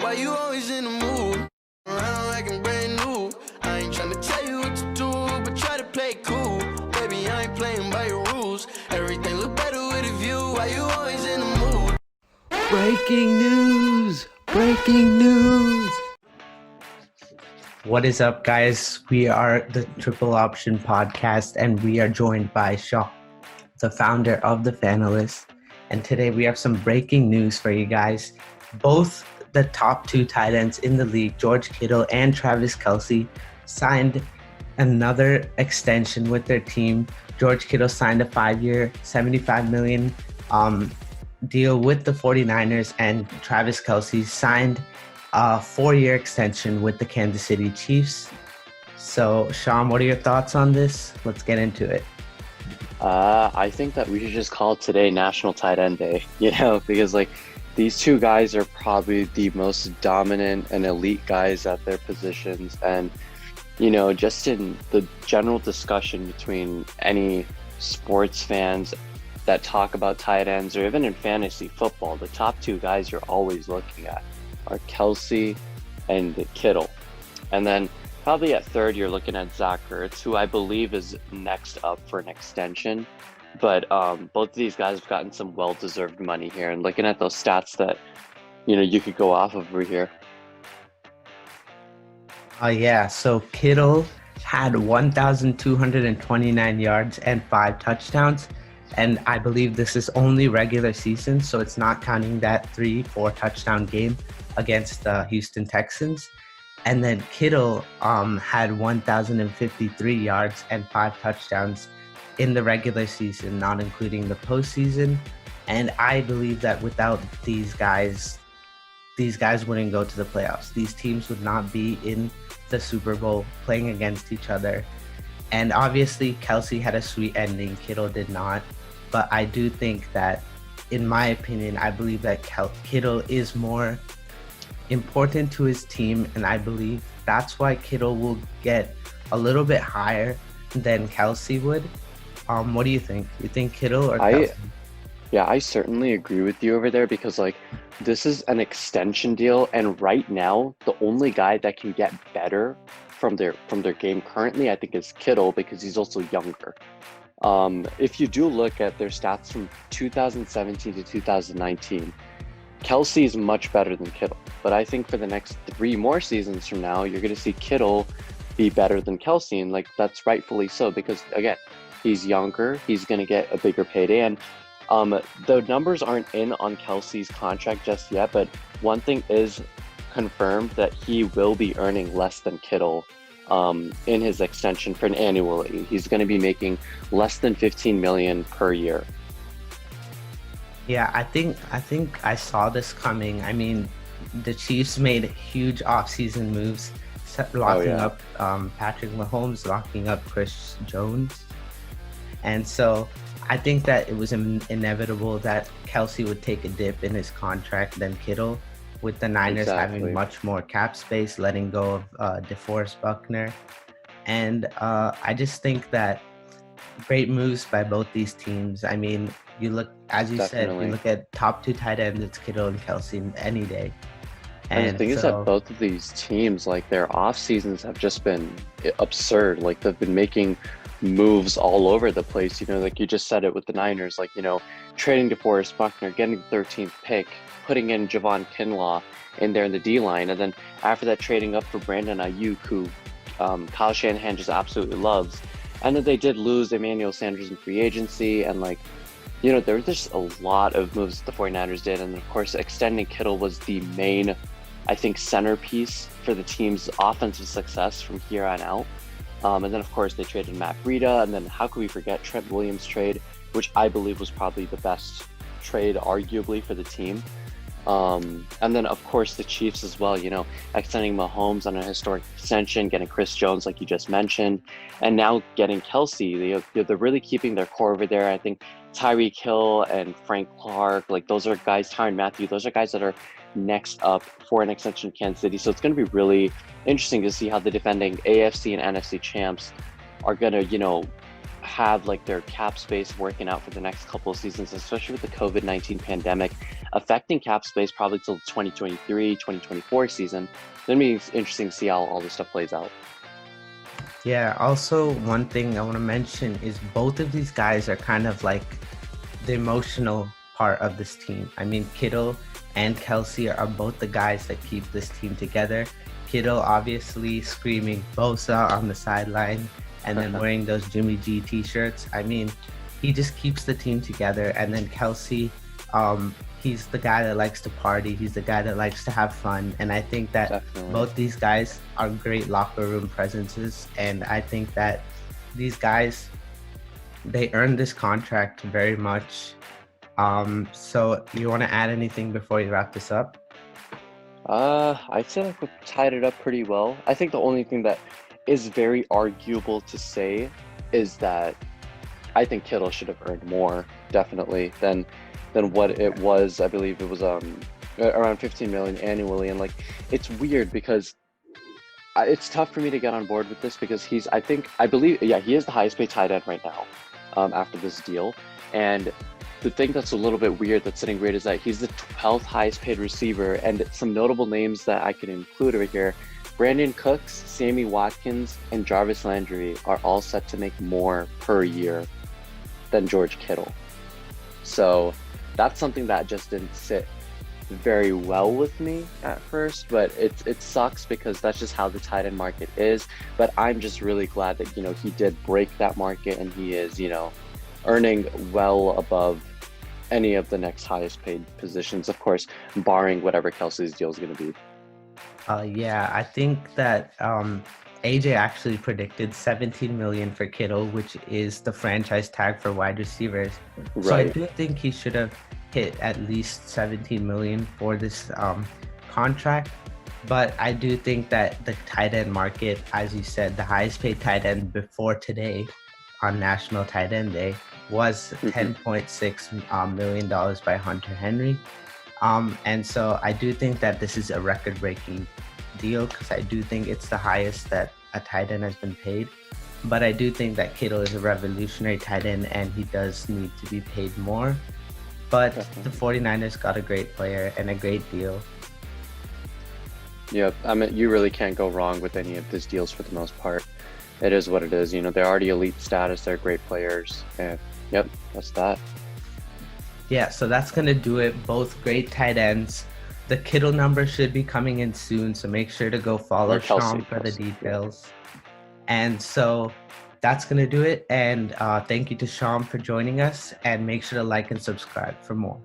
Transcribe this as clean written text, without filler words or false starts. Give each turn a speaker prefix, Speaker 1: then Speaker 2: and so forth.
Speaker 1: Why you always in the mood? Around like I'm brand new. I ain't tryna tell you what to do, but try to play cool. Baby, I ain't playing by your rules. Everything look better with a view. Why you always in the mood?
Speaker 2: Breaking news! Breaking news! What is up, guys? We are the Triple Option Podcast, and we are joined by Shaw, the founder of the Fanalist. And today we have some breaking news for you guys. Both the top two tight ends in the league, George Kittle and Travis Kelce, signed another extension with their team. George Kittle signed a 5-year, $75 million deal with the 49ers, and Travis Kelce signed a 4-year extension with the Kansas City Chiefs. So, Sean, what are your thoughts on this? Let's get into it.
Speaker 3: I think that we should just call today National Tight End Day, because these two guys are probably the most dominant and elite guys at their positions. And, just in the general discussion between any sports fans that talk about tight ends, or even in fantasy football, the top two guys you're always looking at are Kelce and Kittle. And then probably at third, you're looking at Zach Ertz, who I believe is next up for an extension. But both of these guys have gotten some well-deserved money here. And looking at those stats that, you could go off of over here.
Speaker 2: So Kittle had 1,229 yards and 5 touchdowns. And I believe this is only regular season, so it's not counting that 3-4 touchdown game against the Houston Texans. And then Kittle had 1,053 yards and 5 touchdowns in the regular season, not including the postseason. And I believe that without these guys wouldn't go to the playoffs. These teams would not be in the Super Bowl playing against each other. And obviously, Kelce had a sweet ending. Kittle did not. But I do think that, in my opinion, I believe that Kittle is more important to his team, and I believe that's why Kittle will get a little bit higher than Kelce would. What do you think? You think Kittle or Kelce?
Speaker 3: Yeah, I certainly agree with you over there, because this is an extension deal, and right now the only guy that can get better from their game currently, I think, is Kittle, because he's also younger. If you do look at their stats from 2017 to 2019, Kelce is much better than Kittle. But I think for the next 3 more seasons from now, you're going to see Kittle be better than Kelce. And that's rightfully so, because again, he's younger, he's going to get a bigger payday. And the numbers aren't in on Kelce's contract just yet, but one thing is confirmed, that he will be earning less than Kittle in his extension for an annually. He's going to be making less than $15 million per year.
Speaker 2: Yeah, I think I saw this coming. I mean, the Chiefs made huge offseason moves, locking up Patrick Mahomes, locking up Chris Jones. And so I think that it was inevitable that Kelce would take a dip in his contract than Kittle, with the Niners having much more cap space, letting go of DeForest Buckner. And I just think that great moves by both these teams. I mean, you look, as you said, you look at top two tight ends, it's Kittle and Kelce any day.
Speaker 3: And the thing is that both of these teams, their off seasons have just been absurd. They've been making moves all over the place. You just said it with the Niners, trading DeForest Buckner, getting the 13th pick, putting in Javon Kinlaw in there in the D-line. And then after that, trading up for Brandon Ayuk, who Kyle Shanahan just absolutely loves. And then they did lose Emmanuel Sanders in free agency. And there was just a lot of moves the 49ers did. And of course, extending Kittle was the main, I think, centerpiece for the team's offensive success from here on out. And then, of course, they traded Matt Breida. And then how could we forget Trent Williams' trade, which I believe was probably the best trade, arguably, for the team. And then, of course, the Chiefs as well, extending Mahomes on a historic extension, getting Chris Jones, like you just mentioned, and now getting Kelce. They're really keeping their core over there. I think Tyreek Hill and Frank Clark, those are guys, Tyrann Mathieu, those are guys that are next up for an extension in Kansas City. So it's going to be really interesting to see how the defending AFC and NFC champs are going to, have like their cap space working out for the next couple of seasons, especially with the COVID-19 pandemic affecting cap space probably till 2023, 2024 season. It's gonna be interesting to see how all this stuff plays out.
Speaker 2: Yeah, also one thing I want to mention is both of these guys are kind of like the emotional part of this team. I mean, Kittle and Kelce are both the guys that keep this team together. Kittle obviously screaming Bosa on the sideline and then wearing those Jimmy G t-shirts. I mean, he just keeps the team together. And then Kelce, he's the guy that likes to party. He's the guy that likes to have fun. And I think that
Speaker 3: Definitely.
Speaker 2: both these guys are great locker room presences. And I think that these guys, they earned this contract very much. So you want to add anything before we wrap this up?
Speaker 3: I'd say like we tied it up pretty well. I think the only thing that is very arguable to say is that I think Kittle should have earned more, definitely, than what it was. I believe it was around 15 million annually, and like it's weird because it's tough for me to get on board with this because I believe he is the highest paid tight end right now, after this deal. And the thing that's a little bit weird that's sitting great is that he's the 12th highest paid receiver, and some notable names that I can include over here. Brandon Cooks, Sammy Watkins, and Jarvis Landry are all set to make more per year than George Kittle. So that's something that just didn't sit very well with me at first, but it sucks because that's just how the tight end market is. But I'm just really glad that, he did break that market, and he is, earning well above any of the next highest paid positions, of course, barring whatever Kelce's deal is going to be.
Speaker 2: Yeah, I think that AJ actually predicted 17 million for Kittle, which is the franchise tag for wide receivers.
Speaker 3: Right.
Speaker 2: So I do think he should have hit at least 17 million for this contract. But I do think that the tight end market, as you said, the highest paid tight end before today on National Tight End Day was $10.6 million by Hunter Henry. And so I do think that this is a record-breaking deal because I do think it's the highest that a tight end has been paid. But I do think that Kittle is a revolutionary tight end and he does need to be paid more. But the 49ers got a great player and a great deal.
Speaker 3: Yep, I mean, you really can't go wrong with any of these deals for the most part. It is what it is. They're already elite status. They're great players. And yep, that's that.
Speaker 2: Yeah, so that's going to do it. Both great tight ends. The Kittle number should be coming in soon, so make sure to go follow Sean for the details. And so that's going to do it. And thank you to Sean for joining us. And make sure to like and subscribe for more.